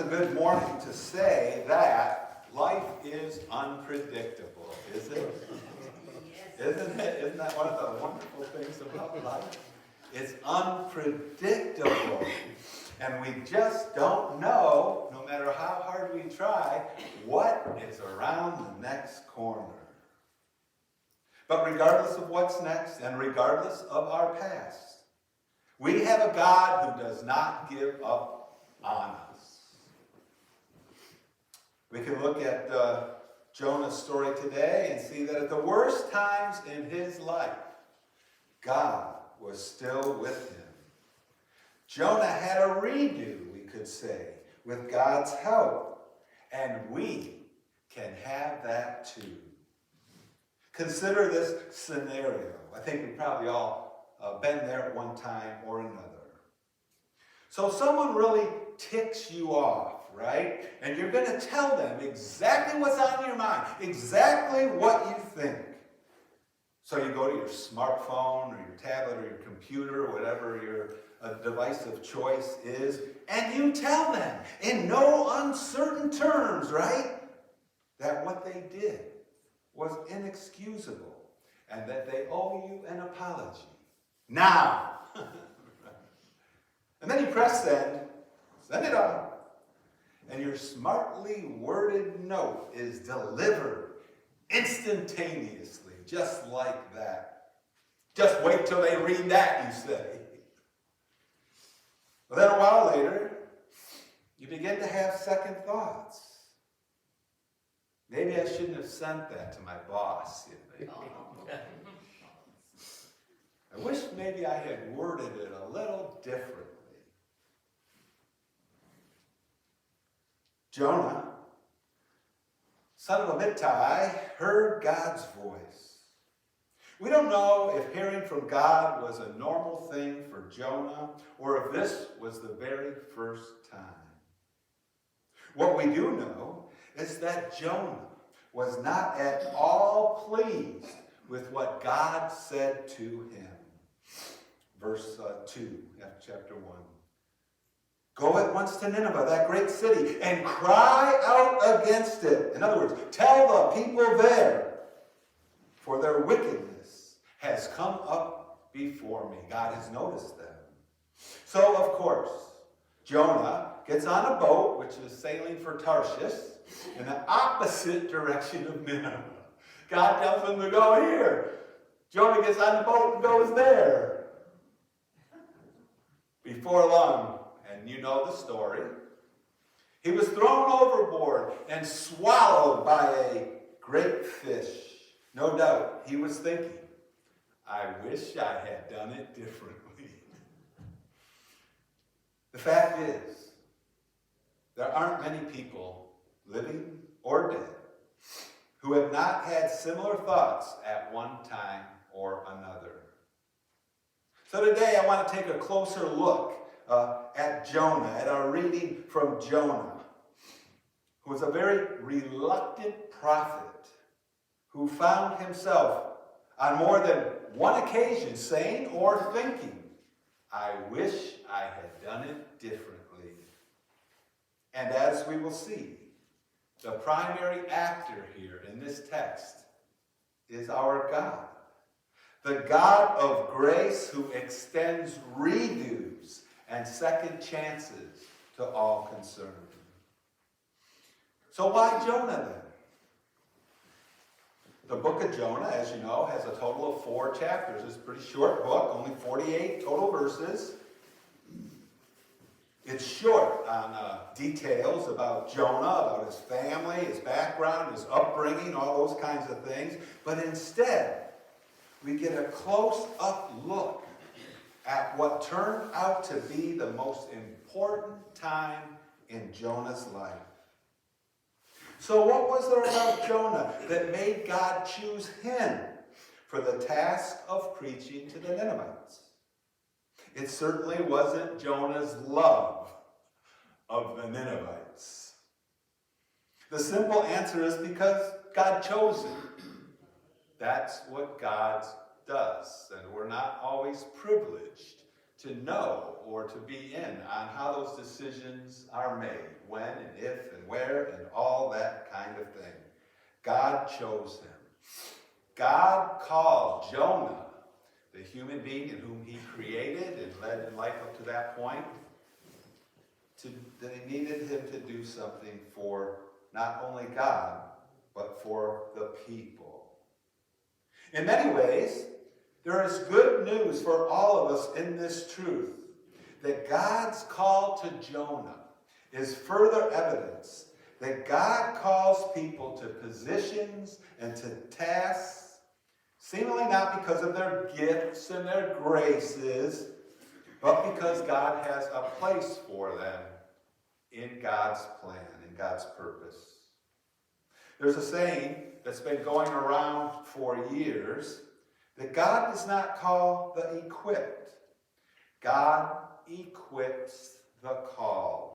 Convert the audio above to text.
a good morning to say that life is unpredictable, is it? Isn't it? Isn't that one of the wonderful things about life? It's unpredictable. And we just don't know, no matter how hard we try, what is around the next corner. But regardless of what's next, and regardless of our past, we have a God who does not give up on us. We can look at Jonah's story today and see that at the worst times in his life, God was still with him. Jonah had a redo, we could say, with God's help. And we can have that too. Consider this scenario. I think we've probably all been there at one time or another. So someone really ticks you off, right? And you're going to tell them exactly what's on your mind, exactly what you think. So you go to your smartphone or your tablet or your computer, whatever your device of choice is, and you tell them in no uncertain terms, right, that what they did was inexcusable and that they owe you an apology. Now! And then you press send it on, and your smartly worded note is delivered instantaneously, just like that. Just wait till they read that, you say. Well, then a while later, you begin to have second thoughts. Maybe I shouldn't have sent that to my boss, you think. I wish maybe I had worded it a little differently. Jonah, son of Amittai, heard God's voice. We don't know if hearing from God was a normal thing for Jonah or if this was the very first time. What we do know is that Jonah was not at all pleased with what God said to him. Verse 2, chapter 1. Go at once to Nineveh, that great city, and cry out against it. In other words, tell the people there, for their wickedness has come up before me. God has noticed them. So, of course, Jonah gets on a boat, which is sailing for Tarshish, in the opposite direction of Nineveh. God tells him to go here. Jonah gets on the boat and goes there. Before long, and you know the story, he was thrown overboard and swallowed by a great fish. No doubt he was thinking, I wish I had done it differently. The fact is, there aren't many people, living or dead, who have not had similar thoughts at one time or another. So today I want to take a closer look at Jonah, at our reading from Jonah, who was a very reluctant prophet who found himself on more than one occasion saying or thinking, I wish I had done it differently. And as we will see, the primary actor here in this text is our God. The God of grace who extends redos and second chances to all concerned. So why Jonah then? The book of Jonah, as you know, has a total of 4 chapters. It's a pretty short book, only 48 total verses. It's short on details about Jonah, about his family, his background, his upbringing, all those kinds of things. But instead, we get a close-up look at what turned out to be the most important time in Jonah's life. So what was there about Jonah that made God choose him for the task of preaching to the Ninevites? It certainly wasn't Jonah's love of the Ninevites. The simple answer is because God chose him. That's what God does, and we're not always privileged to know or to be in on how those decisions are made, when and if and where and all that kind of thing. God chose him. God called Jonah, the human being in whom he created and led in life up to that point, that he needed him to do something for not only God, but for the people. In many ways, there is good news for all of us in this truth, that God's call to Jonah is further evidence that God calls people to positions and to tasks, seemingly not because of their gifts and their graces, but because God has a place for them in God's plan, in God's purpose. There's a saying that's been going around for years that God does not call the equipped. God equips the called.